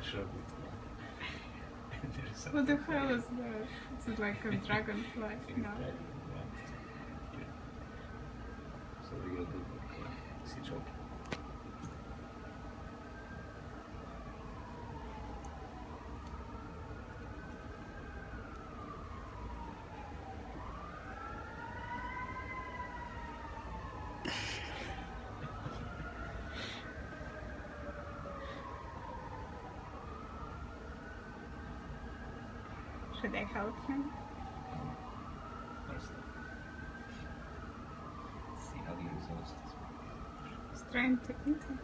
shrub. What the hell is that? Is it like a dragonfly? No. So we gotta do sea choke. Should I help him? First, see how he exhausts. He's trying to eat it.